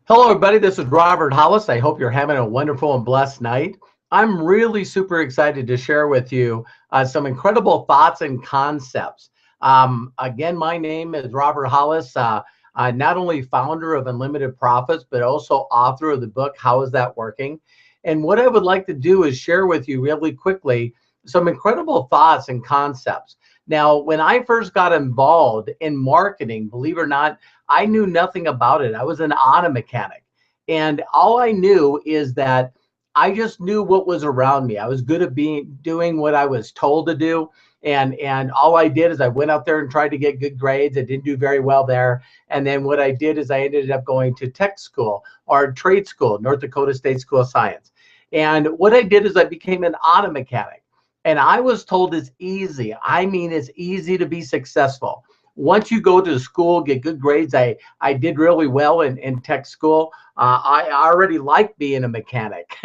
Hello, everybody. This is Robert Hollis. I hope you're having a wonderful and blessed night. I'm really super excited to share with you some incredible thoughts and concepts. Again, my name is Robert Hollis, not only founder of Unlimited Profits, but also author of the book, How Is That Working? And what I would like to do is share with you really quickly some incredible thoughts and concepts. Now, when I first got involved in marketing, believe it or not, I knew nothing about it. I was an auto mechanic. And all I knew is that I just knew what was around me. I was good at doing what I was told to do. And all I did is I went out there and tried to get good grades. I didn't do very well there. And then what I did is I ended up going to tech school or trade school, North Dakota State School of Science. And what I did is I became an auto mechanic. And I was told it's easy. I mean, it's easy to be successful. Once you go to school, get good grades, I did really well in tech school. I already liked being a mechanic.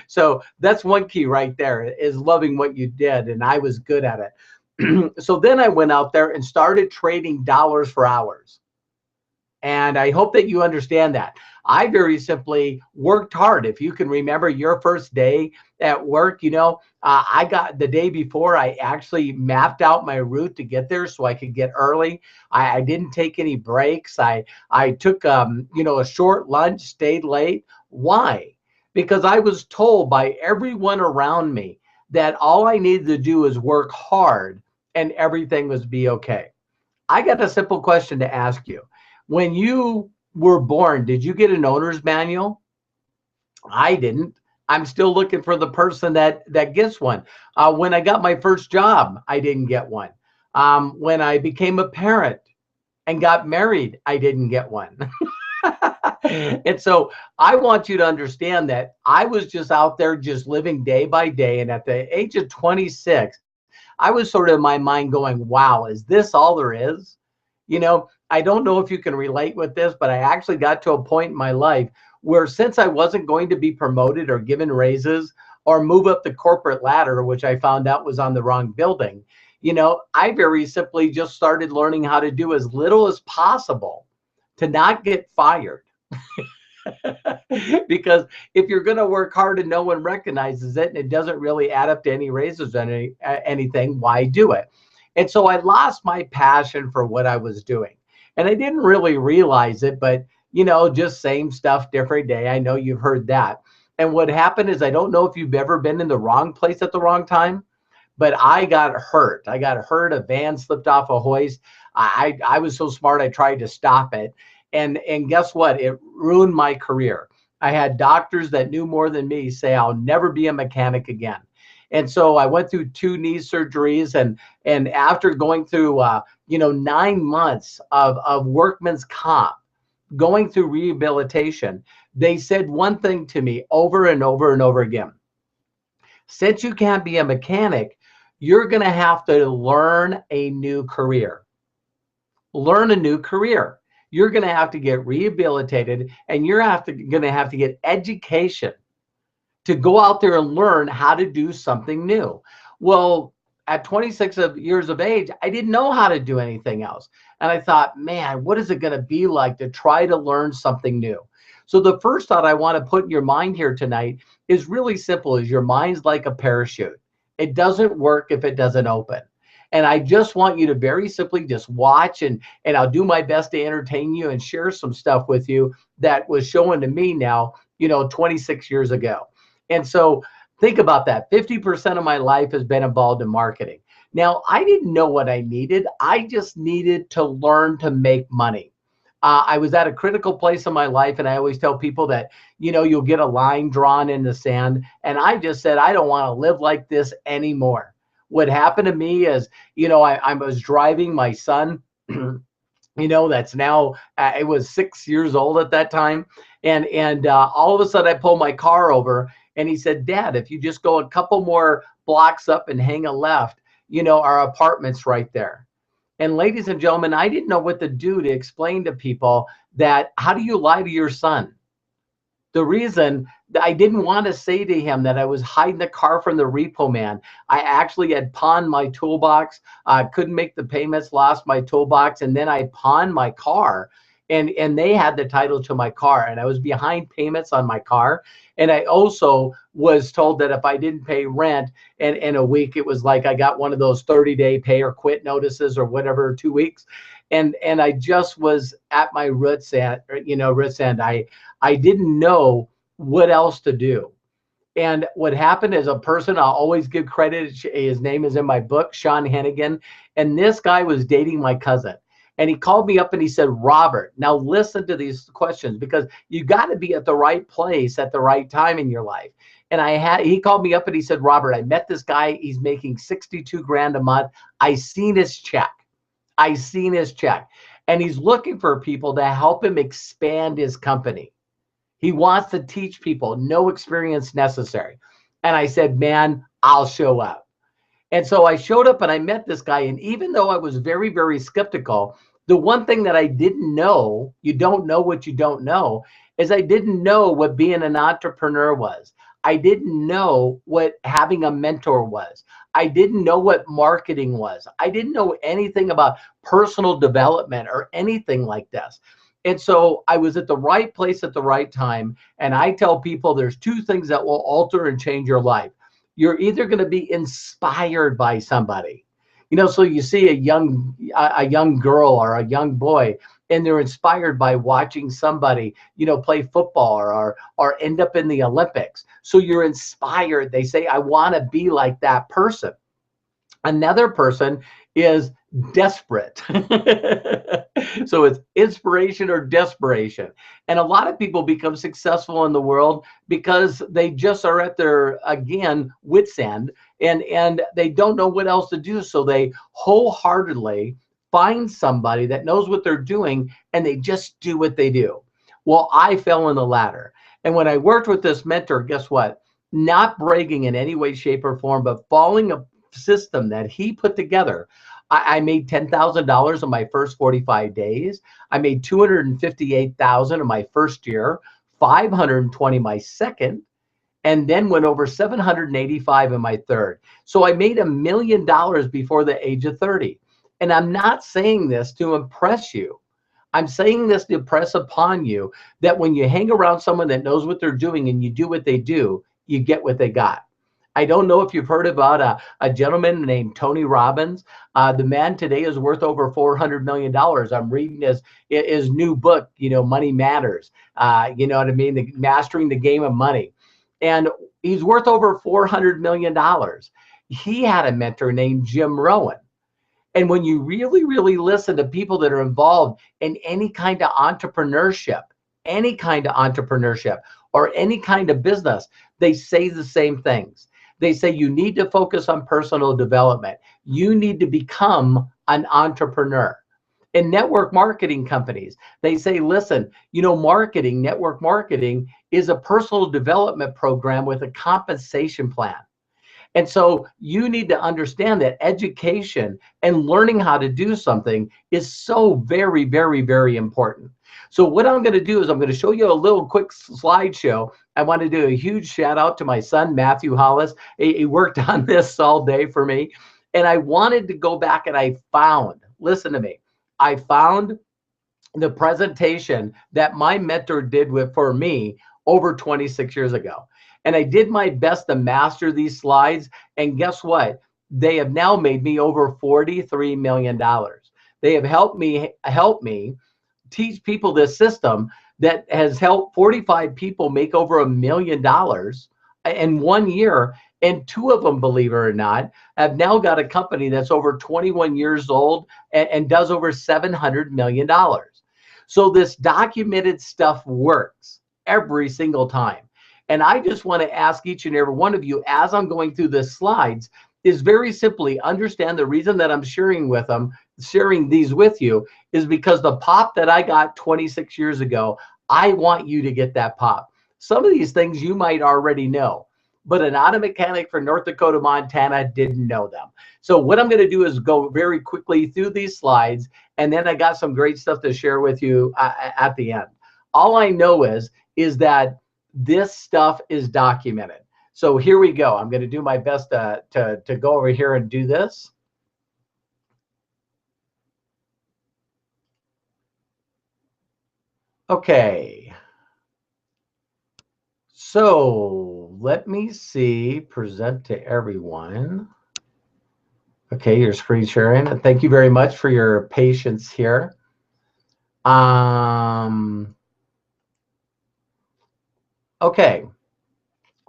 So that's one key right there is loving what you did. And I was good at it. So then I went out there and started trading dollars for hours. And I hope that you understand that. I very simply worked hard. If you can remember your first day at work, I got the day before, I actually mapped out my route to get there so I could get early. I didn't take any breaks. I took, a short lunch, stayed late. Why? Because I was told by everyone around me that all I needed to do is work hard and everything was be okay. I got a simple question to ask you. When you were born, did you get an owner's manual? I didn't. I'm still looking for the person that gets one. When I got my first job, I didn't get one. When I became a parent and got married, I didn't get one. And so I want you to understand that I was just out there just living day by day. And at the age of 26, I was sort of in my mind going, wow, is this all there is? I don't know if you can relate with this, but I actually got to a point in my life where since I wasn't going to be promoted or given raises or move up the corporate ladder, which I found out was on the wrong building, I very simply just started learning how to do as little as possible to not get fired. Because if you're going to work hard and no one recognizes it and it doesn't really add up to any raises or anything, why do it? And so I lost my passion for what I was doing. And I didn't really realize it, but just same stuff, different day. I know you've heard that. And what happened is, I don't know if you've ever been in the wrong place at the wrong time, but I got hurt. A van slipped off a hoist. I was so smart, I tried to stop it. And guess what? It ruined my career. I had doctors that knew more than me say I'll never be a mechanic again. And so I went through 2 knee surgeries, and after going through 9 months of workman's comp, going through rehabilitation, they said one thing to me over and over and over again. Since you can't be a mechanic, you're going to have to learn a new career. Learn a new career. You're going to have to get rehabilitated, and you're going to have to get education to go out there and learn how to do something new. Well, at 26 years of age, I didn't know how to do anything else. And I thought, man, what is it going to be like to try to learn something new? So the first thought I want to put in your mind here tonight is really simple, is your mind's like a parachute. It doesn't work if it doesn't open. And I just want you to very simply just watch, and I'll do my best to entertain you and share some stuff with you that was shown to me now, 26 years ago. And so think about that. 50% of my life has been involved in marketing. Now, I didn't know what I needed. I just needed to learn to make money. I was at a critical place in my life, and I always tell people that, you'll get a line drawn in the sand. And I just said, I don't want to live like this anymore. What happened to me is, I was driving my son, that's now, it was 6 years old at that time. And all of a sudden I pulled my car over, and he said, Dad, if you just go a couple more blocks up and hang a left, our apartment's right there. And ladies and gentlemen, I didn't know what to do to explain to people that, how do you lie to your son? The reason that I didn't want to say to him that I was hiding the car from the repo man. I actually had pawned my toolbox, couldn't make the payments, lost my toolbox, and then I pawned my car. and they had the title to my car, and I was behind payments on my car. And I also was told that if I didn't pay rent in a week, it was like I got one of those 30-day pay or quit notices or whatever, 2 weeks. And I just was at my wits end, wits end. I didn't know what else to do. And what happened is a person, I'll always give credit, his name is in my book, Sean Hennigan. And this guy was dating my cousin. And he called me up and he said, Robert, now listen to these questions, because you got to be at the right place at the right time in your life. And he called me up and he said, Robert, I met this guy. He's making 62 grand a month. I seen his check. And he's looking for people to help him expand his company. He wants to teach people, no experience necessary. And I said, man, I'll show up. And so I showed up and I met this guy. And even though I was very, very skeptical, the one thing that I didn't know, you don't know what you don't know, is I didn't know what being an entrepreneur was. I didn't know what having a mentor was. I didn't know what marketing was. I didn't know anything about personal development or anything like this. And so I was at the right place at the right time. And I tell people there's two things that will alter and change your life. You're either going to be inspired by somebody, so you see a young girl or a young boy, and they're inspired by watching somebody, play football or end up in the Olympics. So you're inspired. They say, I want to be like that person. Another person is desperate. So it's inspiration or desperation. And a lot of people become successful in the world because they just are at their, again, wits end, and they don't know what else to do. So they wholeheartedly find somebody that knows what they're doing, and they just do what they do. Well, I fell in the latter. And when I worked with this mentor, guess what? Not bragging in any way, shape, or form, but following a system that he put together, I made $10,000 in my first 45 days. I made $258,000 in my first year, $520 my second, and then went over $785 in my third. So I made $1 million before the age of 30. And I'm not saying this to impress you. I'm saying this to impress upon you that when you hang around someone that knows what they're doing and you do what they do, you get what they got. I don't know if you've heard about a gentleman named Tony Robbins. The man today is worth over $400 million. I'm reading his new book, Money Matters. You know what I mean? Mastering the Game of Money. And he's worth over $400 million. He had a mentor named Jim Rohn. And when you really, really listen to people that are involved in any kind of entrepreneurship or any kind of business, they say the same things. They say you need to focus on personal development. You need to become an entrepreneur. In network marketing companies, they say, listen, network marketing is a personal development program with a compensation plan. And so you need to understand that education and learning how to do something is so very, very, very important. So what I'm going to do is I'm going to show you a little quick slideshow. I want to do a huge shout out to my son, Matthew Hollis. He worked on this all day for me. And I wanted to go back and I found, listen to me, I found the presentation that my mentor did for me over 26 years ago. And I did my best to master these slides. And guess what? They have now made me over $43 million. They have helped me teach people this system that has helped 45 people make over $1 million in 1 year. And 2 of them, believe it or not, have now got a company that's over 21 years old and does over $700 million. So this documented stuff works every single time. And I just want to ask each and every one of you, as I'm going through the slides, is very simply understand the reason that I'm sharing these with you is because the pop that I got 26 years ago, I want you to get that pop. Some of these things you might already know, but an auto mechanic from North Dakota, Montana didn't know them. So what I'm going to do is go very quickly through these slides, and then I got some great stuff to share with you at the end. All I know is that this stuff is documented. So here we go. I'm going to do my best to go over here and do this. Okay. So let me see, present to everyone. Okay, your screen sharing. And thank you very much for your patience here. Okay.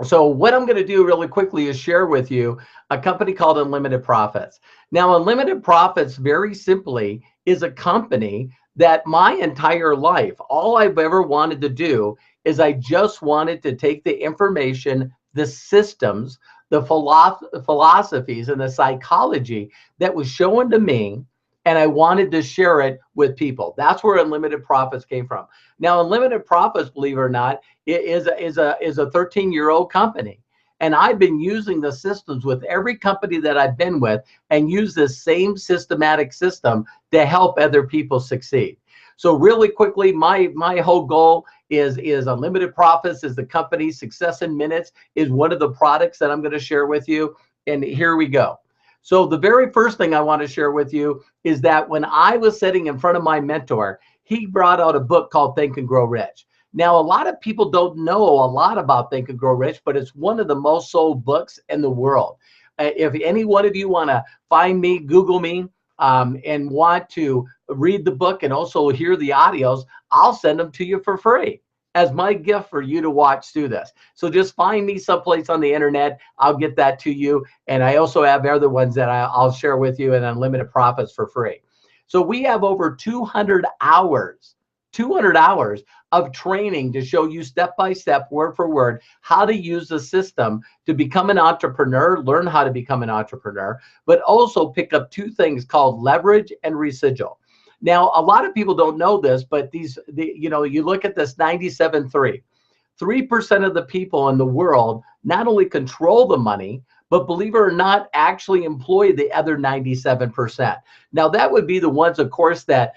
So what I'm going to do really quickly is share with you a company called Unlimited Profits. Now, Unlimited Profits, very simply, is a company that my entire life, all I've ever wanted to do is I just wanted to take the information, the systems, the philosophies, and the psychology that was shown to me, and I wanted to share it with people. That's where Unlimited Profits came from. Now, Unlimited Profits, believe it or not, is a 13-year-old company. And I've been using the systems with every company that I've been with and use this same systematic system to help other people succeed. So really quickly, my whole goal is Unlimited Profits is the company. Success in Minutes is one of the products that I'm going to share with you. And here we go. So the very first thing I want to share with you is that when I was sitting in front of my mentor, he brought out a book called Think and Grow Rich. Now, a lot of people don't know a lot about Think and Grow Rich, but it's one of the most sold books in the world. If any one of you want to find me, Google me, and want to read the book and also hear the audios, I'll send them to you for free as my gift for you to watch through this. So just find me someplace on the internet. I'll get that to you. And I also have other ones that I'll share with you in Unlimited Profits for free. So we have over 200 hours of training to show you step by step, word for word, how to use the system to become an entrepreneur, learn how to become an entrepreneur, but also pick up two things called leverage and residual. Now, a lot of people don't know this, but you look at this 97.3. 3% of the people in the world not only control the money, but believe it or not, actually employ the other 97%. Now, that would be the ones, of course, that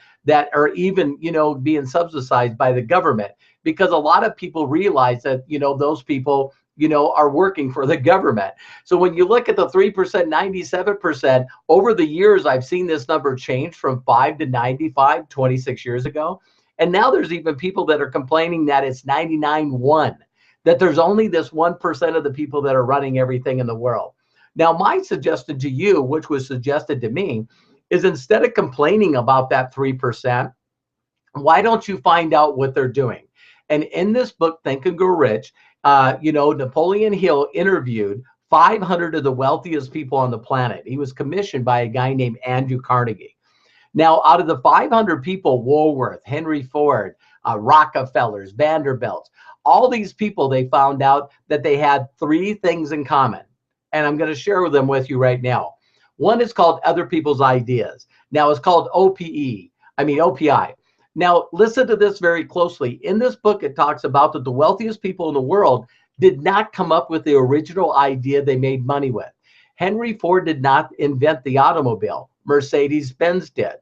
are even, being subsidized by the government, because a lot of people realize that, those people, are working for the government. So when you look at the 3%, 97%, over the years, I've seen this number change from 5 to 95, 26 years ago. And now there's even people that are complaining that it's 99.1, that there's only this 1% of the people that are running everything in the world. Now, my suggestion to you, which was suggested to me, is instead of complaining about that 3%, why don't you find out what they're doing? And in this book, Think and Grow Rich, Napoleon Hill interviewed 500 of the wealthiest people on the planet. He was commissioned by a guy named Andrew Carnegie. Now, out of the 500 people, Woolworth, Henry Ford, Rockefellers, Vanderbilts, all these people, they found out that they had three things in common. And I'm going to share them with you right now. One is called Other People's Ideas. Now, it's called OPI. Now, listen to this very closely. In this book, it talks about that the wealthiest people in the world did not come up with the original idea they made money with. Henry Ford did not invent the automobile. Mercedes-Benz did.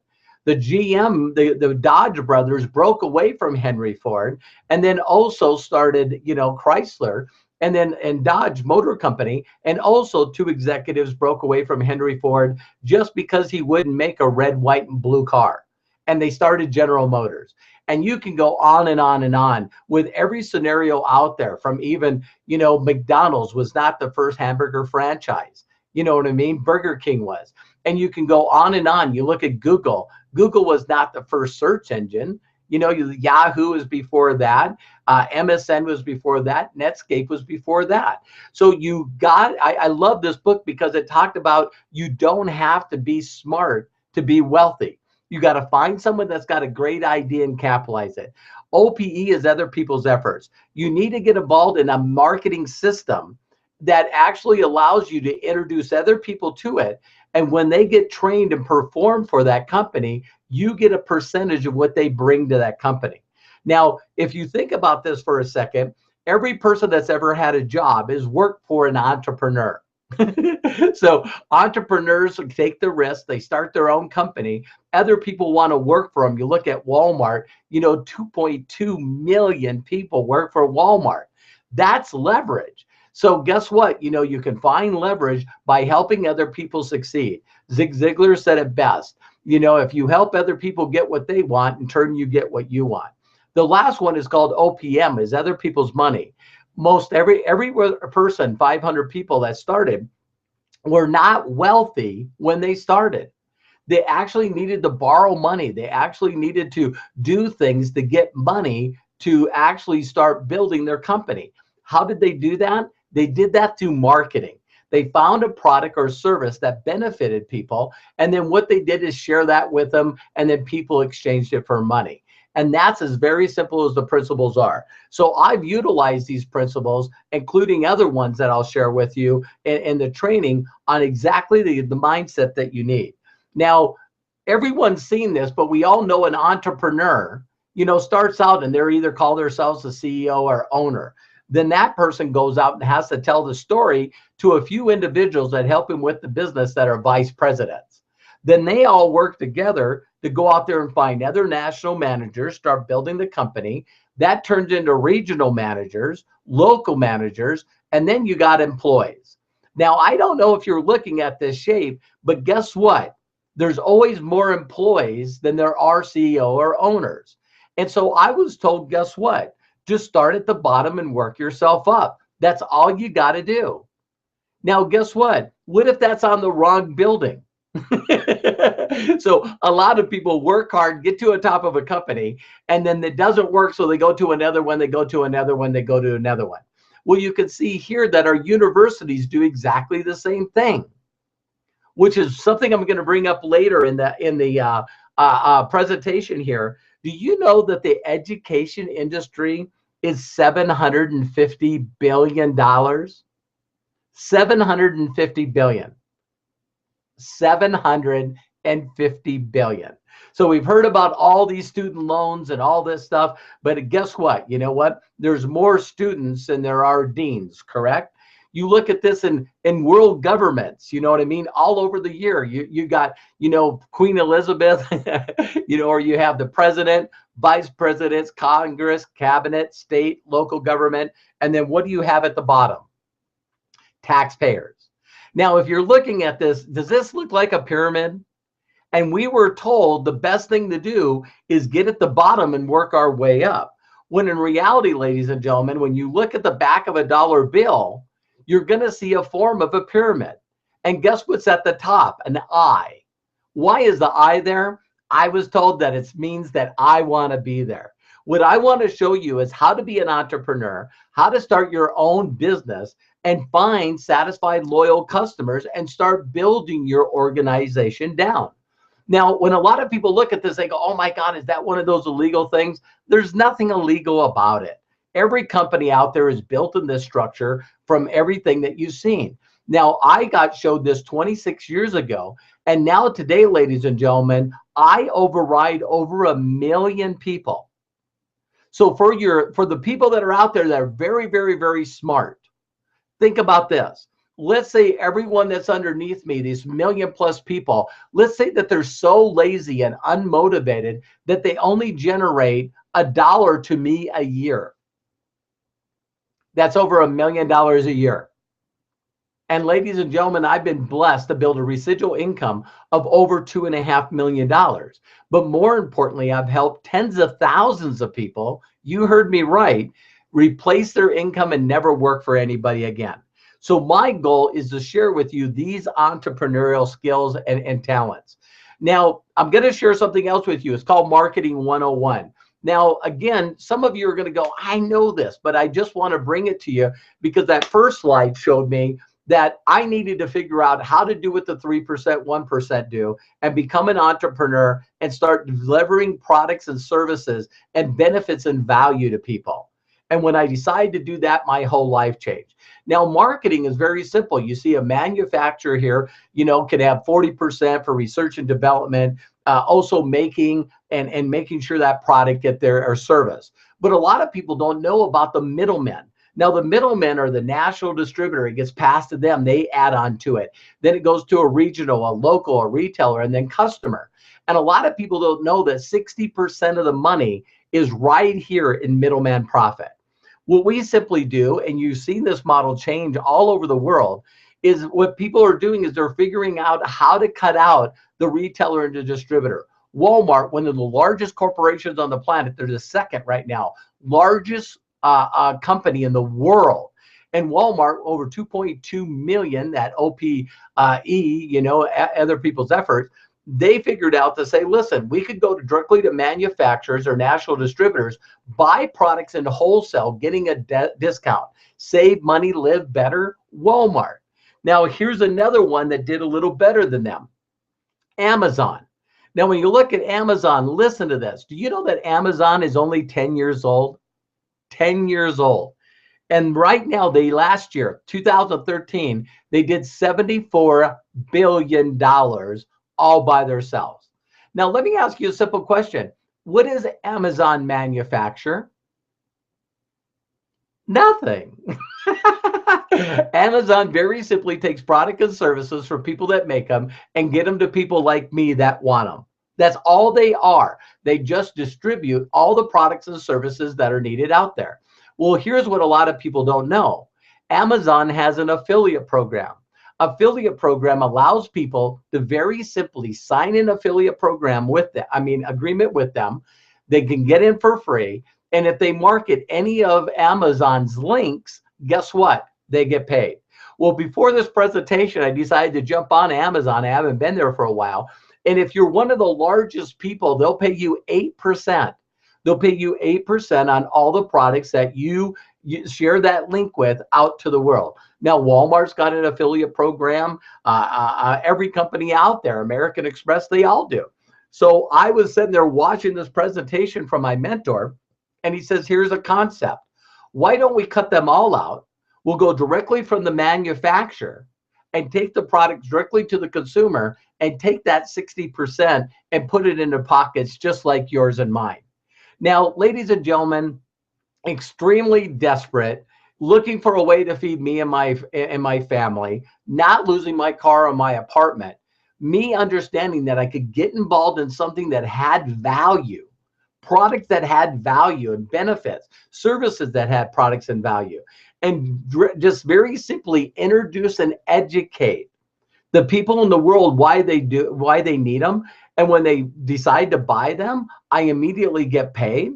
The GM, the Dodge brothers broke away from Henry Ford and then also started, Chrysler and Dodge Motor Company. And also two executives broke away from Henry Ford just because he wouldn't make a red, white, and blue car. And they started General Motors. And you can go on and on and on with every scenario out there, from even, McDonald's was not the first hamburger franchise. You know what I mean? Burger King was. And you can go on and on. You look at Google. Google was not the first search engine. Yahoo was before that. MSN was before that. Netscape was before that. So I love this book because it talked about you don't have to be smart to be wealthy. You got to find someone that's got a great idea and capitalize it. OPE is other people's efforts. You need to get involved in a marketing system that actually allows you to introduce other people to it. And when they get trained and perform for that company, you get a percentage of what they bring to that company. Now, if you think about this for a second, every person that's ever had a job has worked for an entrepreneur. So entrepreneurs take the risk. They start their own company. Other people want to work for them. You look at Walmart, 2.2 million people work for Walmart. That's leverage. So guess what? You can find leverage by helping other people succeed. Zig Ziglar said it best. If you help other people get what they want, in turn, you get what you want. The last one is called OPM, is other people's money. Most every person, 500 people that started, were not wealthy when they started. They actually needed to borrow money. They actually needed to do things to get money to actually start building their company. How did they do that? They did that through marketing. They found a product or service that benefited people, and then what they did is share that with them, and then people exchanged it for money. And that's as very simple as the principles are. So I've utilized these principles, including other ones that I'll share with you in the training on exactly the mindset that you need. Now, everyone's seen this, but we all know an entrepreneur, starts out and they're either call themselves a CEO or owner. Then that person goes out and has to tell the story to a few individuals that help him with the business that are vice presidents. Then they all work together to go out there and find other national managers, start building the company. That turns into regional managers, local managers, and then you got employees. Now, I don't know if you're looking at this shape, but guess what? There's always more employees than there are CEO or owners. And so I was told, guess what? Just start at the bottom and work yourself up. That's all you got to do. Now, guess what? What if that's on the wrong building? So a lot of people work hard, get to the top of a company, and then it doesn't work. So they go to another one, they go to another one, they go to another one. Well, you can see here that our universities do exactly the same thing, which is something I'm going to bring up later in the presentation here. Do you know that the education industry is $750 billion? $750 billion. $750 billion. So we've heard about all these student loans and all this stuff, but guess what? You know what? There's more students than there are deans, correct? You look at this in world governments, you know what I mean? All over the year, you got, Queen Elizabeth, or you have the president, vice presidents, Congress, cabinet, state, local government. And then what do you have at the bottom? Taxpayers. Now, if you're looking at this, does this look like a pyramid? And we were told the best thing to do is get at the bottom and work our way up. When in reality, ladies and gentlemen, when you look at the back of a dollar bill, you're going to see a form of a pyramid. And guess what's at the top? An eye. Why is the eye there? I was told that it means that I want to be there. What I want to show you is how to be an entrepreneur, how to start your own business and find satisfied, loyal customers and start building your organization down. Now, when a lot of people look at this, they go, oh my God, is that one of those illegal things? There's nothing illegal about it. Every company out there is built in this structure from everything that you've seen. Now, I got showed this 26 years ago. And now today, ladies and gentlemen, I override over 1 million people. So for the people that are out there that are very, very, very smart, think about this. Let's say everyone that's underneath me, these 1 million plus people, let's say that they're so lazy and unmotivated that they only generate $1 to me a year. That's over $1 million a year. And ladies and gentlemen, I've been blessed to build a residual income of over $2.5 million. But more importantly, I've helped tens of thousands of people, you heard me right, replace their income and never work for anybody again. So my goal is to share with you these entrepreneurial skills and talents. Now, I'm going to share something else with you. It's called Marketing 101. Now, again, some of you are going to go, I know this, but I just want to bring it to you because that first slide showed me that I needed to figure out how to do what the 3%, 1% do and become an entrepreneur and start delivering products and services and benefits and value to people. And when I decided to do that, my whole life changed. Now, marketing is very simple. You see a manufacturer here, can have 40% for research and development, also making and making sure that product get there or service. But a lot of people don't know about the middlemen. Now, the middlemen are the national distributor. It gets passed to them. They add on to it. Then it goes to a regional, a local, a retailer, and then customer. And a lot of people don't know that 60% of the money is right here in middleman profit. What we simply do, and you've seen this model change all over the world, is what people are doing is they're figuring out how to cut out the retailer and the distributor. Walmart, one of the largest corporations on the planet, they're the second right now, largest company in the world. And Walmart, over 2.2 million, that OPE, other people's efforts, they figured out to say, listen, we could go directly to manufacturers or national distributors, buy products in wholesale, getting a discount, save money, live better. Walmart. Now, here's another one that did a little better than them. Amazon. Now, when you look at Amazon, listen to this. Do you know that Amazon is only 10 years old? 10 years old. And right now, last year, 2013, they did $74 billion all by themselves. Now, let me ask you a simple question. What does Amazon manufacture? Nothing. Amazon very simply takes product and services from people that make them and get them to people like me that want them. That's all they are. They just distribute all the products and services that are needed out there. Well, here's what a lot of people don't know. Amazon has an affiliate program. Affiliate program allows people to very simply sign an affiliate program with them, agreement with them. They can get in for free. And if they market any of Amazon's links, guess what? They get paid. Well, before this presentation, I decided to jump on Amazon. I haven't been there for a while. And if you're one of the largest people, they'll pay you 8%. They'll pay you 8% on all the products that you share that link with out to the world. Now, Walmart's got an affiliate program. Every company out there, American Express, they all do. So I was sitting there watching this presentation from my mentor, and he says, here's a concept. Why don't we cut them all out? We'll go directly from the manufacturer and take the product directly to the consumer and take that 60% and put it in their pockets just like yours and mine. Now, ladies and gentlemen, extremely desperate, looking for a way to feed me and my family, not losing my car or my apartment, me understanding that I could get involved in something that had value, products that had value and benefits, services that had products and value, and just very simply introduce and educate the people in the world why they need them. And when they decide to buy them, I immediately get paid,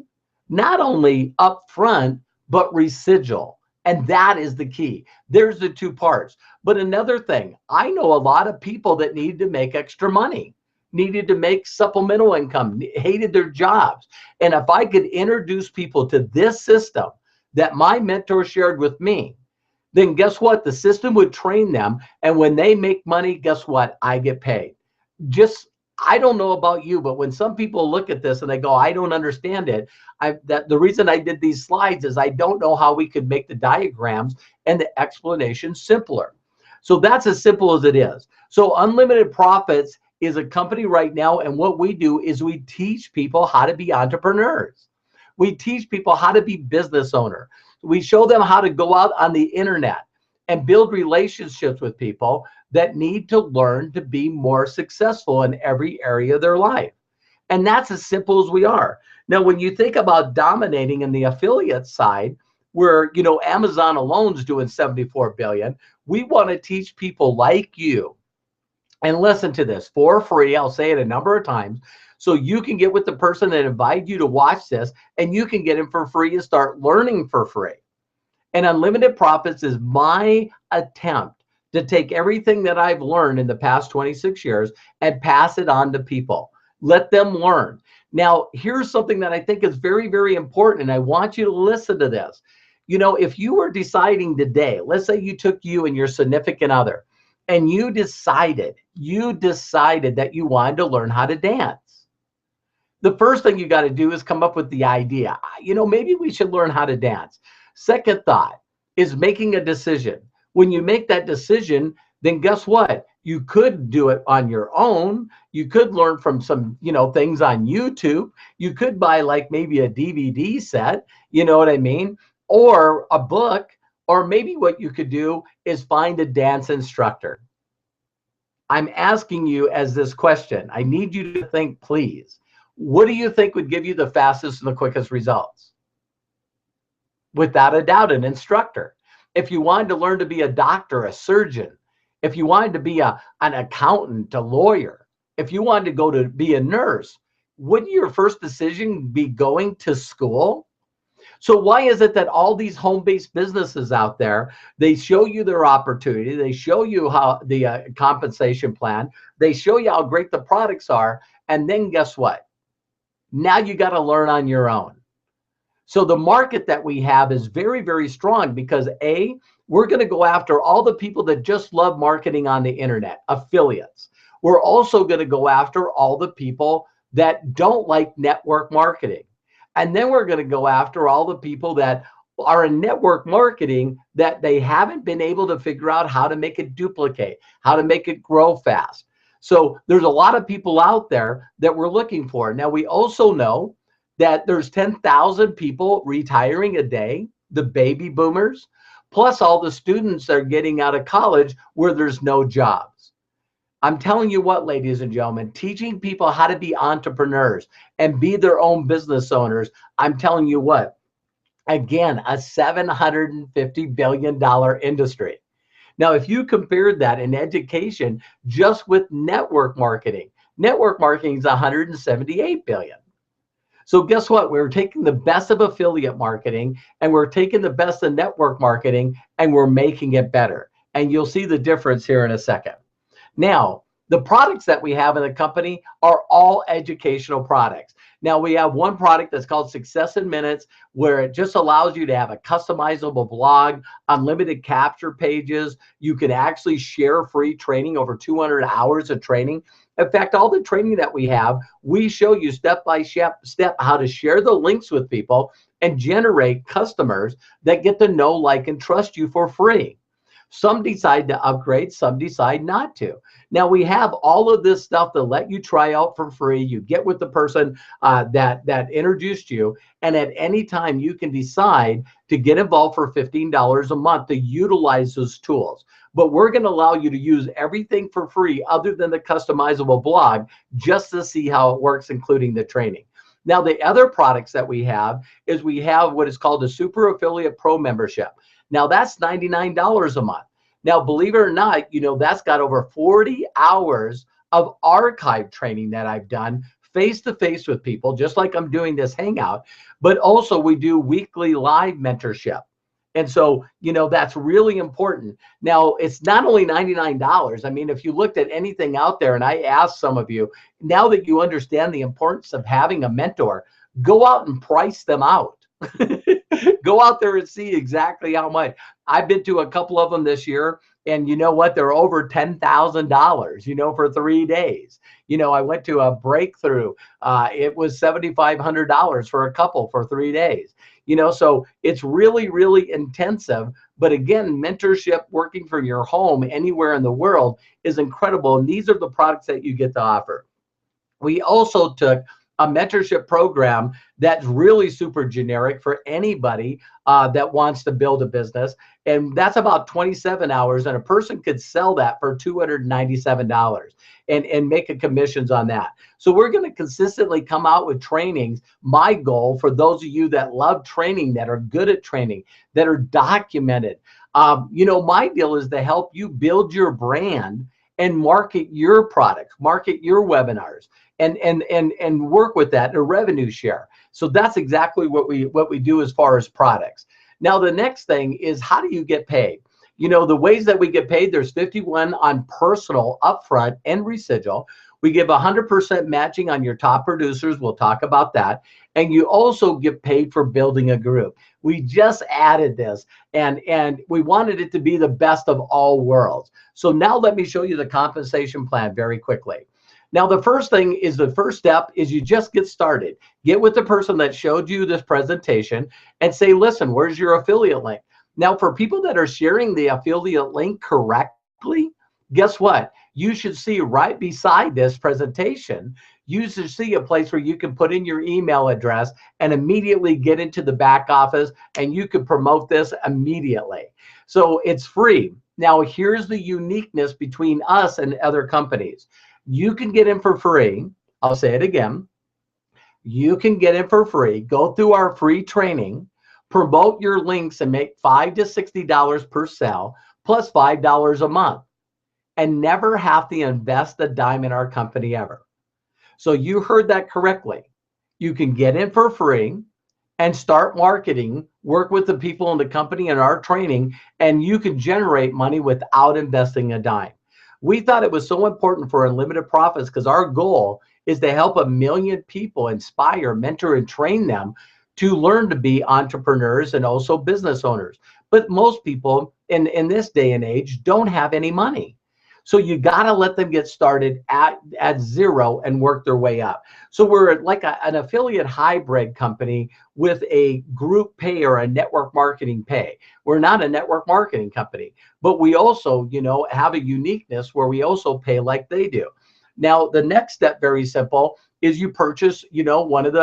not only upfront, but residual. And that is the key. There's the two parts. But another thing, I know a lot of people that needed to make extra money, needed to make supplemental income, hated their jobs. And if I could introduce people to this system that my mentor shared with me, then guess what? The system would train them. And when they make money, guess what? I get paid. I don't know about you, but when some people look at this and they go, I don't understand it. The reason I did these slides is I don't know how we could make the diagrams and the explanation simpler. So that's as simple as it is. So Unlimited Profits is a company right now. And what we do is we teach people how to be entrepreneurs. We teach people how to be business owner. We show them how to go out on the internet and build relationships with people that need to learn to be more successful in every area of their life. And that's as simple as we are. Now, when you think about dominating in the affiliate side, where, Amazon alone is doing 74 billion, we want to teach people like you. And listen to this for free. I'll say it a number of times. So you can get with the person that invited you to watch this, and you can get him for free and start learning for free. And Unlimited Profits is my attempt to take everything that I've learned in the past 26 years and pass it on to people. Let them learn. Now, here's something that I think is very, very important, and I want you to listen to this. If you were deciding today, let's say you took you and your significant other, and you decided that you wanted to learn how to dance. The first thing you got to do is come up with the idea. Maybe we should learn how to dance. Second thought is making a decision. When you make that decision, then guess what? You could do it on your own. You could learn from some, things on YouTube. You could buy like maybe a DVD set, you know what I mean? Or a book, or maybe what you could do is find a dance instructor. I'm asking you as this question. I need you to think, please. What do you think would give you the fastest and the quickest results? Without a doubt, an instructor. If you wanted to learn to be a doctor, a surgeon, if you wanted to be an accountant, a lawyer, if you wanted to go to be a nurse, wouldn't your first decision be going to school? So why is it that all these home-based businesses out there, they show you their opportunity, they show you how the compensation plan, they show you how great the products are, and then guess what? Now you got to learn on your own. So the market that we have is very, very strong because A, we're going to go after all the people that just love marketing on the internet, affiliates. We're also going to go after all the people that don't like network marketing. And then we're going to go after all the people that are in network marketing that they haven't been able to figure out how to make it duplicate, how to make it grow fast. So there's a lot of people out there that we're looking for. Now, we also know that there's 10,000 people retiring a day, the baby boomers, plus all the students that are getting out of college where there's no jobs. I'm telling you what, ladies and gentlemen, teaching people how to be entrepreneurs and be their own business owners, I'm telling you what, again, a $750 billion industry. Now, if you compared that in education just with network marketing is 178 billion. So guess what? We're taking the best of affiliate marketing and we're taking the best of network marketing and we're making it better. And you'll see the difference here in a second. Now, the products that we have in the company are all educational products. Now, we have one product that's called Success in Minutes, where it just allows you to have a customizable blog, unlimited capture pages. You can actually share free training, over 200 hours of training. In fact, all the training that we have, we show you step by step how to share the links with people and generate customers that get to know, like, and trust you for free. Some decide to upgrade, some decide not to. Now, we have all of this stuff to let you try out for free. You get with the person that introduced you, and at any time you can decide to get involved for $15 a month to utilize those tools. But we're going to allow you to use everything for free other than the customizable blog just to see how it works, including the training. Now, the other products that we have is we have what is called the Super Affiliate Pro membership. Now, that's $99 a month. Now, believe it or not, that's got over 40 hours of archive training that I've done face-to-face with people, just like I'm doing this hangout. But also we do weekly live mentorship. And so, that's really important. Now, it's not only $99. I mean, if you looked at anything out there, and I asked some of you, now that you understand the importance of having a mentor, go out and price them out. Go out there and see exactly how much. I've been to a couple of them this year, and you know what? They're over $10,000, for 3 days. I went to a breakthrough. It was $7,500 for a couple for 3 days. So it's really, really intensive. But again, mentorship working from your home anywhere in the world is incredible. And these are the products that you get to offer. We also took a mentorship program that's really super generic for anybody that wants to build a business. And that's about 27 hours. And a person could sell that for $297 and make a commissions on that. So we're going to consistently come out with trainings. My goal for those of you that love training, that are good at training, that are documented, my deal is to help you build your brand and market your products, market your webinars, and work with that in a revenue share. So that's exactly what we do as far as products. Now, the next thing is, how do you get paid? The ways that we get paid, there's 51 on personal, upfront, and residual. We give 100% matching on your top producers. We'll talk about that. And you also get paid for building a group. We just added this, and we wanted it to be the best of all worlds. So now let me show you the compensation plan very quickly. Now, the first step is you just get started. Get with the person that showed you this presentation and say, listen, where's your affiliate link? Now, for people that are sharing the affiliate link correctly, guess what? You should see right beside this presentation, you should see a place where you can put in your email address and immediately get into the back office, and you can promote this immediately. So it's free. Now, here's the uniqueness between us and other companies. You can get in for free. I'll say it again. You can get in for free. Go through our free training, promote your links, and make $5 to $60 per sale, plus $5 a month, and never have to invest a dime in our company ever. So you heard that correctly. You can get in for free and start marketing, work with the people in the company and our training, and you can generate money without investing a dime. We thought it was so important for Unlimited Profits because our goal is to help 1 million people, inspire, mentor, and train them to learn to be entrepreneurs and also business owners. But most people in this day and age don't have any money. So you got to let them get started at zero and work their way up. So we're like an affiliate hybrid company with a group pay or a network marketing pay. We're not a network marketing company, but we also, have a uniqueness where we also pay like they do. Now, the next step, very simple, is you purchase, one of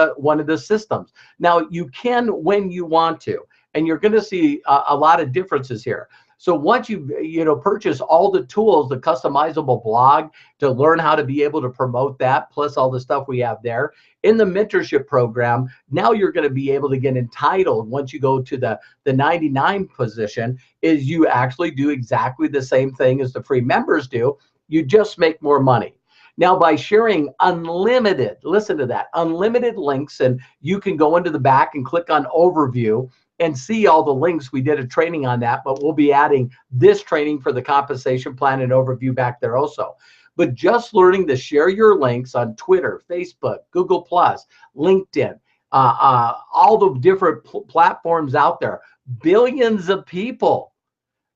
the systems. Now, you can when you want to, and you're going to see a lot of differences here. So once you purchase all the tools, the customizable blog to learn how to be able to promote that, plus all the stuff we have there in the mentorship program, now you're going to be able to get entitled. Once you go to the 99 position, is you actually do exactly the same thing as the free members do. You just make more money. Now, by sharing unlimited, listen to that, unlimited links, and you can go into the back and click on overview and see all the links. We did a training on that, but we'll be adding this training for the compensation plan and overview back there also. But just learning to share your links on Twitter, Facebook, Google+, LinkedIn, all the different platforms out there, billions of people.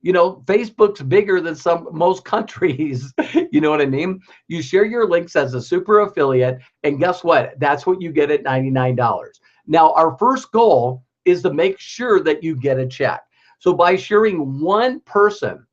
Facebook's bigger than most countries. You know what I mean? You share your links as a super affiliate, and guess what? That's what you get at $99. Now, our first goal is to make sure that you get a check. So by sharing one person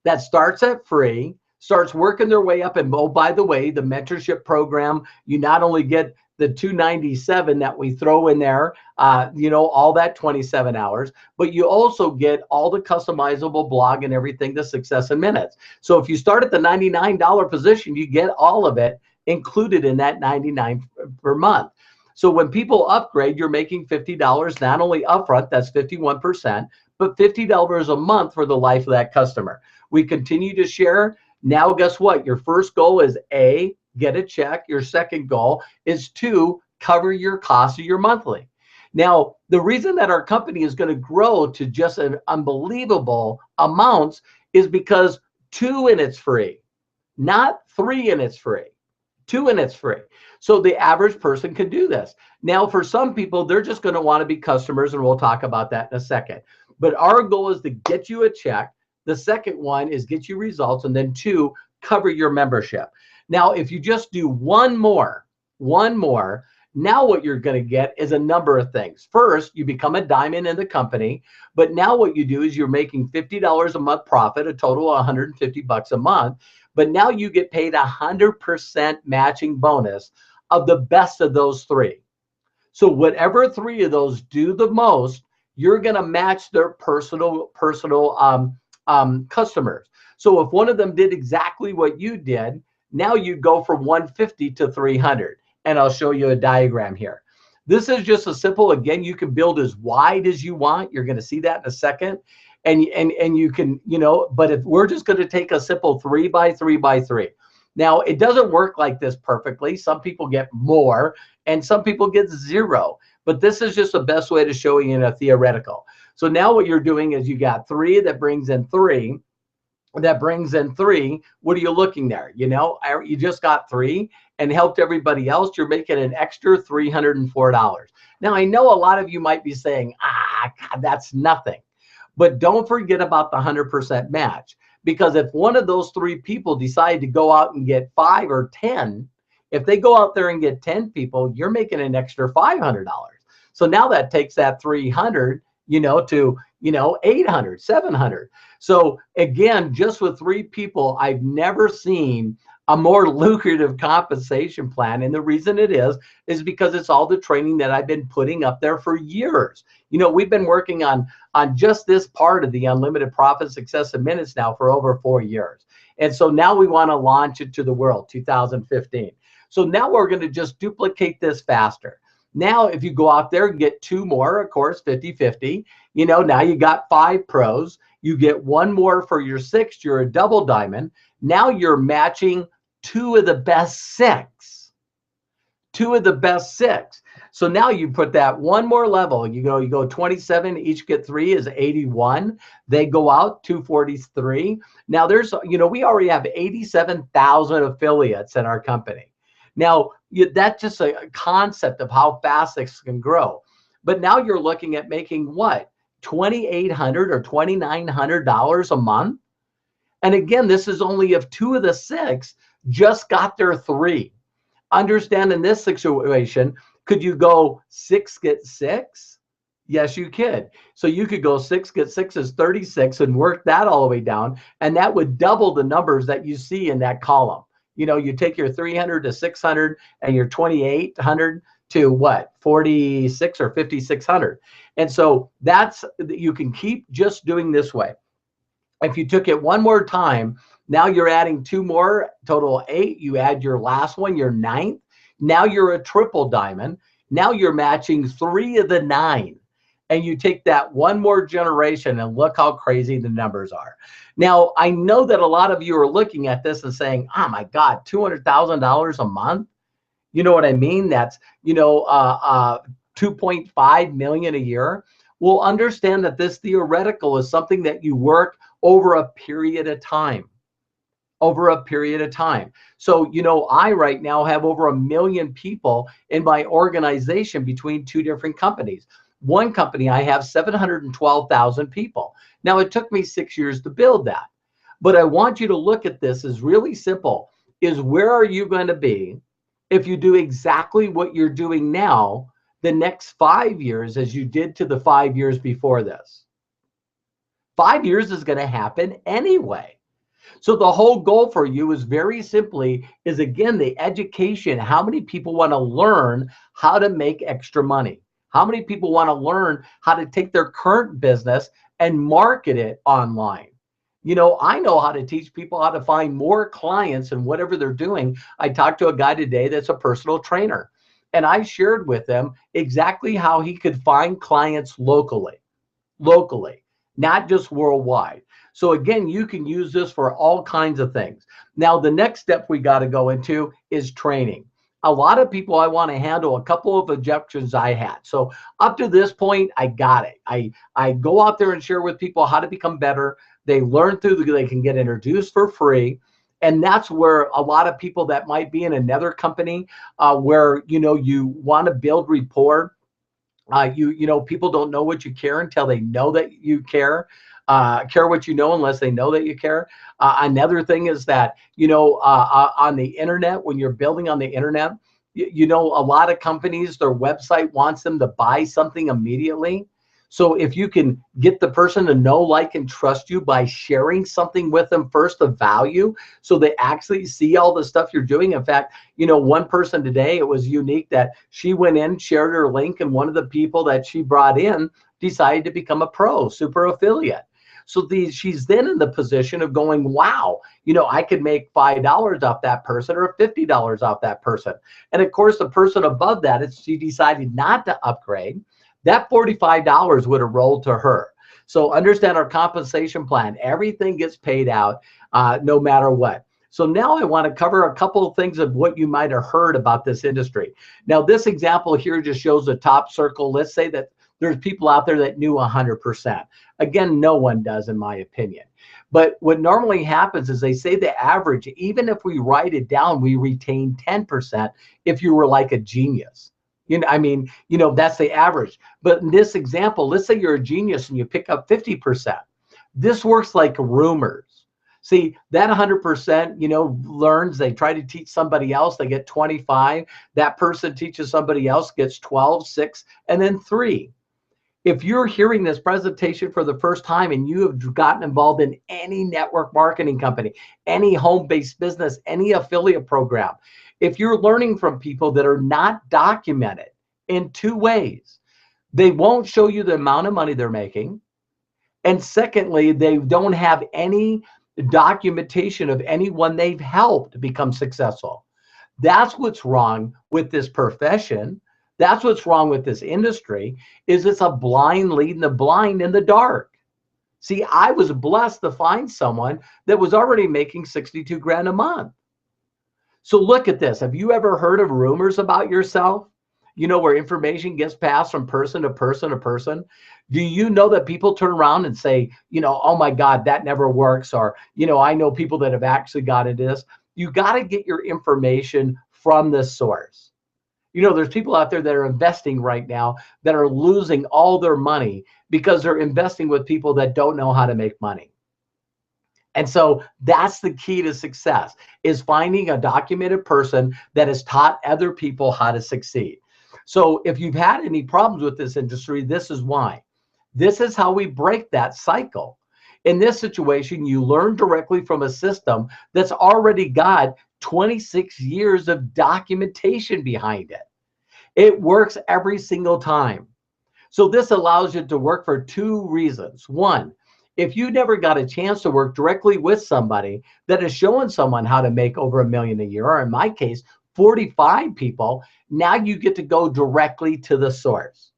that starts at free, starts working their way up, and oh, by the way, the mentorship program, you not only get the 297 that we throw in there, all that 27 hours, but you also get all the customizable blog and everything, the Success in Minutes. So if you start at the $99 position, you get all of it included in that $99 per month. So when people upgrade, you're making $50 not only upfront, that's 51%, but $50 a month for the life of that customer. We continue to share. Now, guess what? Your first goal is A, get a check. Your second goal is to cover your costs of your monthly. Now, the reason that our company is going to grow to just an unbelievable amounts is because 2 and it's free, not 3 and it's free. 2 and it's free. So the average person can do this. Now, for some people, they're just going to want to be customers, and we'll talk about that in a second. But our goal is to get you a check. The second one is get you results, and then 2, cover your membership. Now, if you just do one more, now what you're going to get is a number of things. First, you become a diamond in the company, but now what you do is you're making $50 a month profit, a total of $150 a month. But now you get paid 100% matching bonus of the best of those 3. So whatever 3 of those do the most, you're going to match their personal customers. So if one of them did exactly what you did, now you go from 150 to 300. And I'll show you a diagram here. This is just a simple, again, you can build as wide as you want. You're going to see that in a second. And you can, but if we're just going to take a simple 3 by 3 by 3. Now, it doesn't work like this perfectly. Some people get more and some people get 0. But this is just the best way to show you in a theoretical. So now what you're doing is you got 3 that brings in 3. That brings in 3. What are you looking there? You just got 3 and helped everybody else. You're making an extra $304. Now, I know a lot of you might be saying, God, that's nothing. But don't forget about the 100% match, because if one of those 3 people decide to go out and get 5 or 10, if they go out there and get 10 people, you're making an extra $500. So now that takes that 300, to 800, 700. So again, just with 3 people, I've never seen a more lucrative compensation plan. And the reason it is because it's all the training that I've been putting up there for years. We've been working on just this part of the Unlimited Profit Success in Minutes now for over 4 years. And so now we want to launch it to the world, 2015. So now we're going to just duplicate this faster. Now, if you go out there and get 2 more, of course, 50-50, now you got 5 pros, you get 1 more for your 6th, you're a double diamond. Now you're matching 2 of the best 6. two of the best six. So now you put that one more level. You go 27, each get three is 81. They go out 243. Now there's, we already have 87,000 affiliates in our company. Now that's just a concept of how fast this can grow. But now you're looking at making what? $2,800 or $2,900 a month. And again, this is only if two of the six just got their three. Understand in this situation, could you go 6 get 6? Yes, you could. So you could go 6 get 6 is 36 and work that all the way down. And that would double the numbers that you see in that column. You take your 300 to 600 and your 2,800 to what? 46 or 5,600. And so you can keep just doing this way. If you took it one more time, now you're adding two more, total 8. You add your last one, your 9th. Now you're a triple diamond. Now you're matching 3 of the 9. And you take that one more generation and look how crazy the numbers are. Now, I know that a lot of you are looking at this and saying, oh my God, $200,000 a month? You know what I mean? That's, 2.5 million a year. Well, understand that this theoretical is something that you work over a period of time. So, I right now have over 1 million people in my organization between two different companies. One company, I have 712,000 people. Now, it took me 6 years to build that. But I want you to look at this as really simple, is where are you going to be if you do exactly what you're doing now the next 5 years as you did to the 5 years before this? 5 years is going to happen anyway. So the whole goal for you is very simply is, again, the education. How many people want to learn how to make extra money? How many people want to learn how to take their current business and market it online? I know how to teach people how to find more clients in whatever they're doing. I talked to a guy today that's a personal trainer, and I shared with them exactly how he could find clients locally, not just worldwide. So again, you can use this for all kinds of things. Now, the next step we got to go into is training. A lot of people, I want to handle a couple of objections I had. So up to this point, I got it. I go out there and share with people how to become better. They learn they can get introduced for free. And that's where a lot of people that might be in another company where, you want to build rapport. People don't know what you care until they know that you care. Care what you know unless they know that you care. Another thing is that, on the internet, when you're building on the internet, a lot of companies, their website wants them to buy something immediately. So if you can get the person to know, like, and trust you by sharing something with them first of value, so they actually see all the stuff you're doing. In fact, one person today, it was unique that she went in, shared her link, and one of the people that she brought in decided to become a pro super affiliate. So she's then in the position of going, wow, I could make $5 off that person or $50 off that person. And of course, the person above that, she decided not to upgrade. That $45 would have rolled to her. So understand our compensation plan. Everything gets paid out no matter what. So now I want to cover a couple of things of what you might have heard about this industry. Now, this example here just shows the top circle. Let's say that there's people out there that knew 100%. Again, no one does, in my opinion. But what normally happens is they say the average, even if we write it down, we retain 10% if you were like a genius. That's the average. But in this example, let's say you're a genius and you pick up 50%. This works like rumors. See, that 100%, learns, they try to teach somebody else, they get 25. That person teaches somebody else, gets 12, 6, and then 3. If you're hearing this presentation for the first time and you have gotten involved in any network marketing company, any home-based business, any affiliate program, if you're learning from people that are not documented in 2 ways, they won't show you the amount of money they're making. And secondly, they don't have any documentation of anyone they've helped become successful. That's what's wrong with this profession. That's what's wrong with this industry, is it's a blind leading the blind in the dark. See, I was blessed to find someone that was already making 62 grand a month. So look at this. Have you ever heard of rumors about yourself? You know, where information gets passed from person to person to person. Do you know that people turn around and say, you know, oh my God, that never works? Or, you know, I know people that have actually got into this. You got to get your information from the source. You know, there's people out there that are investing right now that are losing all their money because they're investing with people that don't know how to make money. And so that's the key to success, is finding a documented person that has taught other people how to succeed. So if you've had any problems with this industry, this is why. This is how we break that cycle. In this situation, you learn directly from a system that's already got 26 years of documentation behind it. It works every single time. So this allows you to work for two reasons. One, if you never got a chance to work directly with somebody that is showing someone how to make over $1 million a year, or in my case, 45 people, now you get to go directly to the source,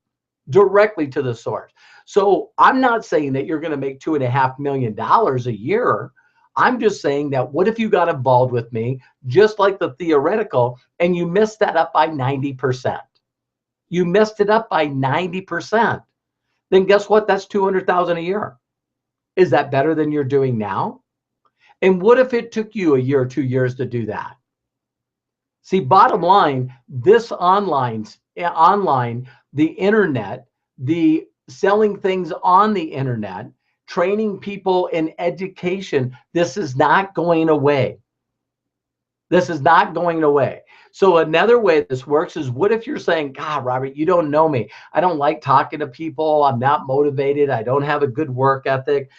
directly to the source. So I'm not saying that you're going to make $2.5 million a year. I'm just saying that what if you got involved with me, just like the theoretical, and you missed that up by 90%? You messed it up by 90%. Then guess what? That's $200,000 a year. Is that better than you're doing now? And what if it took you a year or 2 years to do that? See, bottom line, this online, the internet, the selling things on the internet, training people in education, this is not going away. This is not going away. So another way this works is, what if you're saying, God, Robert, you don't know me. I don't like talking to people. I'm not motivated. I don't have a good work ethic.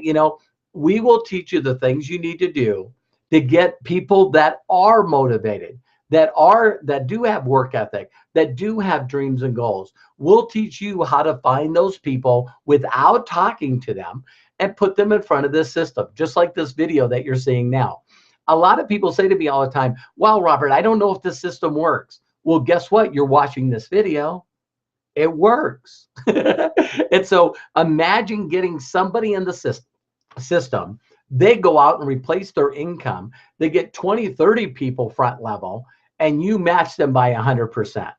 You know, we will teach you the things you need to do to get people that are motivated, that do have work ethic, that do have dreams and goals. We'll teach you how to find those people without talking to them and put them in front of this system, just like this video that you're seeing now. A lot of people say to me all the time, well, Robert, I don't know if this system works. Well, guess what? You're watching this video. It works. And so imagine getting somebody in the system. They go out and replace their income. They get 20, 30 people front level, and you match them by 100%.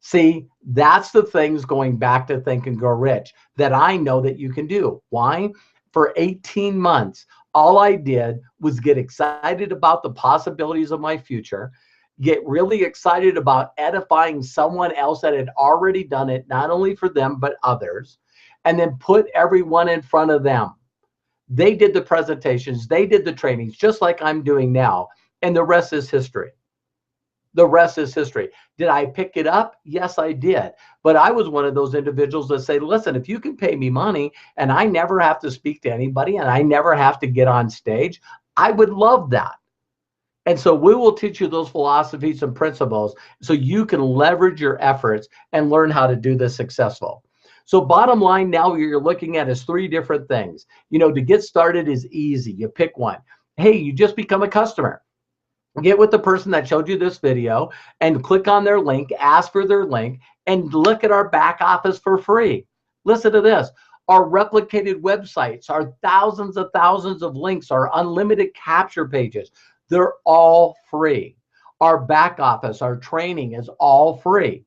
See, that's the things, going back to Think and Grow Rich, that I know that you can do. Why? For 18 months, all I did was get excited about the possibilities of my future, get really excited about edifying someone else that had already done it, not only for them, but others, and then put everyone in front of them. They did the presentations, they did the trainings, just like I'm doing now, and the rest is history. The rest is history. Did I pick it up? Yes, I did. But I was one of those individuals that say, listen, if you can pay me money and I never have to speak to anybody and I never have to get on stage, I would love that. And so we will teach you those philosophies and principles so you can leverage your efforts and learn how to do this successful. So bottom line, now what you're looking at is three different things. You know, to get started is easy. You pick one. Hey, you just become a customer. Get with the person that showed you this video and click on their link, ask for their link, and look at our back office for free. Listen to this. Our replicated websites, our thousands of links, our unlimited capture pages, they're all free. Our back office, our training is all free.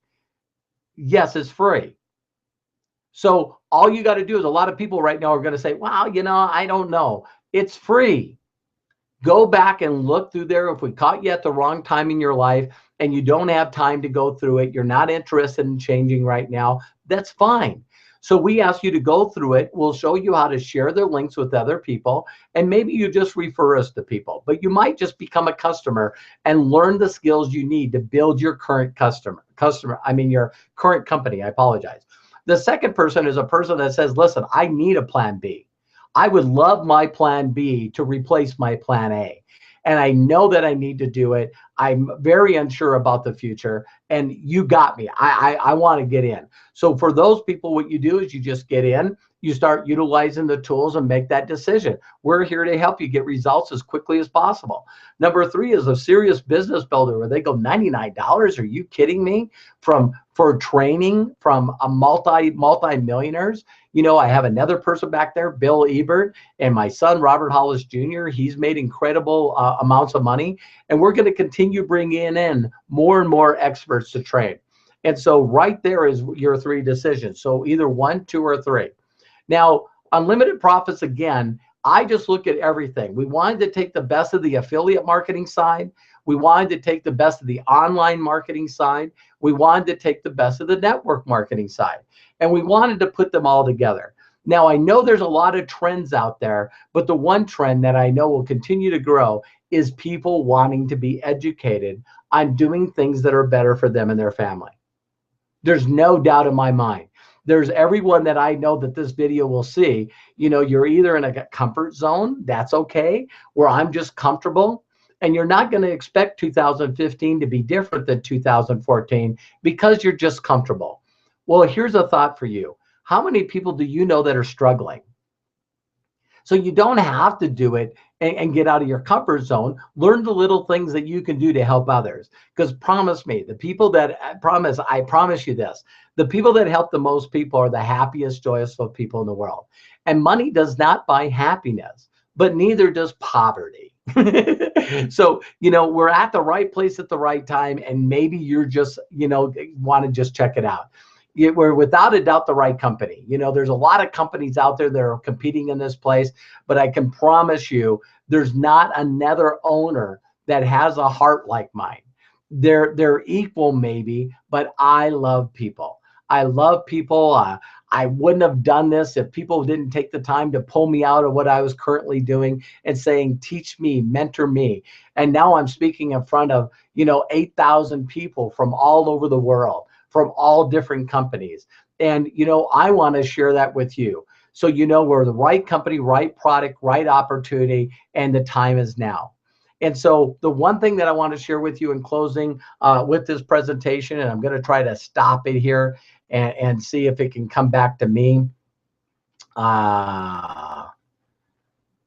Yes, it's free. So all you got to do is, a lot of people right now are going to say, wow, you know, I don't know. It's free. Go back and look through there. If we caught you at the wrong time in your life and you don't have time to go through it, you're not interested in changing right now, that's fine. So we ask you to go through it. We'll show you how to share their links with other people, and maybe you just refer us to people, but you might just become a customer and learn the skills you need to build your current your current company. I apologize. The second person is a person that says, listen, I need a plan B. I would love my plan B to replace my plan A. And I know that I need to do it. I'm very unsure about the future, and you got me. I want to get in. So for those people, what you do is you just get in, you start utilizing the tools and make that decision. We're here to help you get results as quickly as possible. Number three is a serious business builder where they go $99. Are you kidding me? For training from a multi-millionaires. I have another person back there, Bill Ebert, and my son, Robert Hollis Jr. He's made incredible amounts of money, and we're going to continue bringing in more and more experts to train. And so right there is your three decisions. So either one, two, or three. Now, unlimited profits, again, I just look at everything. We wanted to take the best of the affiliate marketing side. We wanted to take the best of the online marketing side. We wanted to take the best of the network marketing side. And we wanted to put them all together. Now, I know there's a lot of trends out there, but the one trend that I know will continue to grow is people wanting to be educated on doing things that are better for them and their family. There's no doubt in my mind. There's everyone that I know that this video will see, you're either in a comfort zone, that's okay, where I'm just comfortable, and you're not going to expect 2015 to be different than 2014 because you're just comfortable. Well, here's a thought for you. How many people do you know that are struggling? So you don't have to do it and get out of your comfort zone. Learn the little things that you can do to help others. Because promise me, the people that I promise you this, the people that help the most people are the happiest, joyful people in the world. And money does not buy happiness, but neither does poverty. So, we're at the right place at the right time, and maybe you're just, want to just check it out. We're without a doubt the right company. There's a lot of companies out there that are competing in this place, but I can promise you there's not another owner that has a heart like mine. They're equal maybe, but I love people. I love people. I wouldn't have done this if people didn't take the time to pull me out of what I was currently doing and saying, teach me, mentor me. And now I'm speaking in front of, 8,000 people from all over the world, from all different companies. And, I want to share that with you. So, we're the right company, right product, right opportunity, and the time is now. And so the one thing that I want to share with you in closing with this presentation, and I'm going to try to stop it here and see if it can come back to me. Let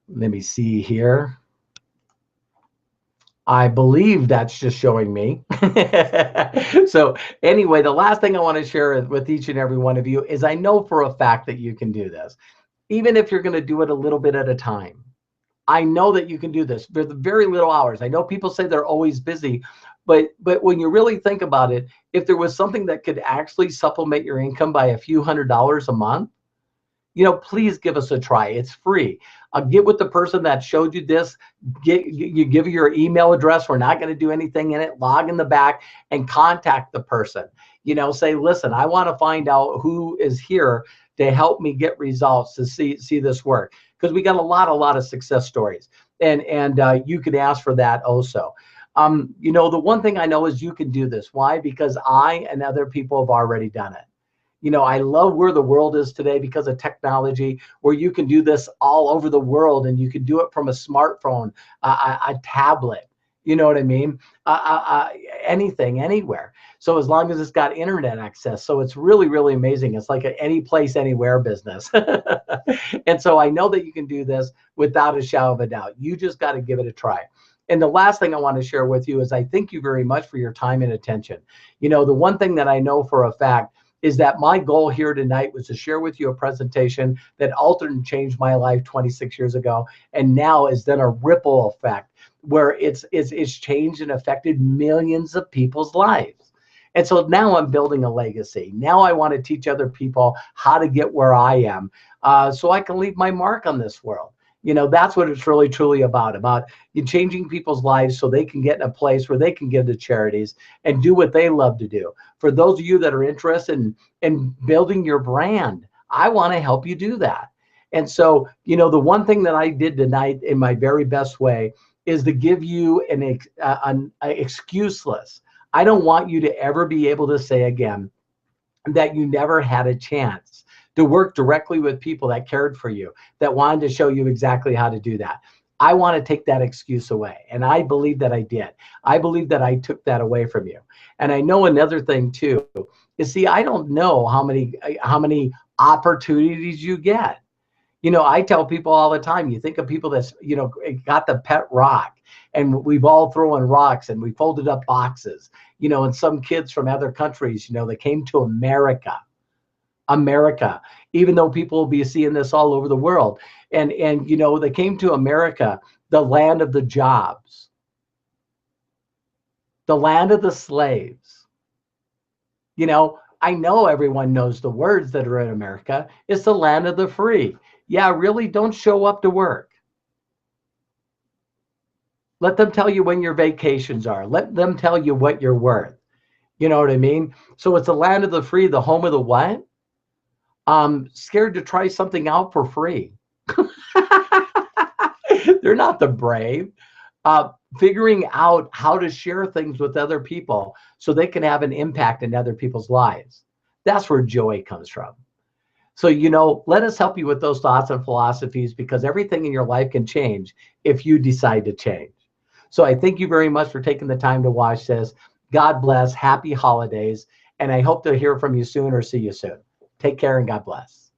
me see here. I believe that's just showing me. So anyway, the last thing I want to share with each and every one of you is I know for a fact that you can do this, even if you're going to do it a little bit at a time. I know that you can do this for the very little hours. I know people say they're always busy, but when you really think about it, if there was something that could actually supplement your income by a few $100s a month, please give us a try. It's free. Get with the person that showed you this. You give your email address. We're not going to do anything in it. Log in the back and contact the person. Say, listen, I want to find out who is here to help me get results to see this work. Because we got a lot of success stories, and you can ask for that also. The one thing I know is you can do this. Why? Because I and other people have already done it. I love where the world is today because of technology, where you can do this all over the world, and you can do it from a smartphone, a tablet. You know what I mean? Anything, anywhere. So as long as it's got internet access. So it's really, really amazing. It's like an any place, anywhere business. And so I know that you can do this without a shadow of a doubt. You just got to give it a try. And the last thing I want to share with you is I thank you very much for your time and attention. The one thing that I know for a fact is that my goal here tonight was to share with you a presentation that altered and changed my life 26 years ago, and now has done a ripple effect where it's changed and affected millions of people's lives. And so now I'm building a legacy. Now I want to teach other people how to get where I am, so I can leave my mark on this world. That's what it's really, truly about changing people's lives so they can get in a place where they can give to charities and do what they love to do. For those of you that are interested in building your brand, I want to help you do that. And so, the one thing that I did tonight in my very best way is to give you an excuseless. I don't want you to ever be able to say again that you never had a chance to work directly with people that cared for you, that wanted to show you exactly how to do that. I want to take that excuse away. And I believe that I did. I believe that I took that away from you. And I know another thing too is, see, I don't know how many opportunities you get. I tell people all the time, you think of people that's, got the pet rock, and we've all thrown rocks and we folded up boxes, and some kids from other countries, they came to America, even though people will be seeing this all over the world. And they came to America, the land of the jobs, the land of the slaves. I know everyone knows the words that are in America. It's the land of the free. Yeah, really, don't show up to work. Let them tell you when your vacations are. Let them tell you what you're worth. You know what I mean? So it's the land of the free, the home of the what? Scared to try something out for free. They're not the brave. Figuring out how to share things with other people so they can have an impact in other people's lives. That's where joy comes from. So, let us help you with those thoughts and philosophies, because everything in your life can change if you decide to change. So I thank you very much for taking the time to watch this. God bless. Happy holidays. And I hope to hear from you soon or see you soon. Take care and God bless.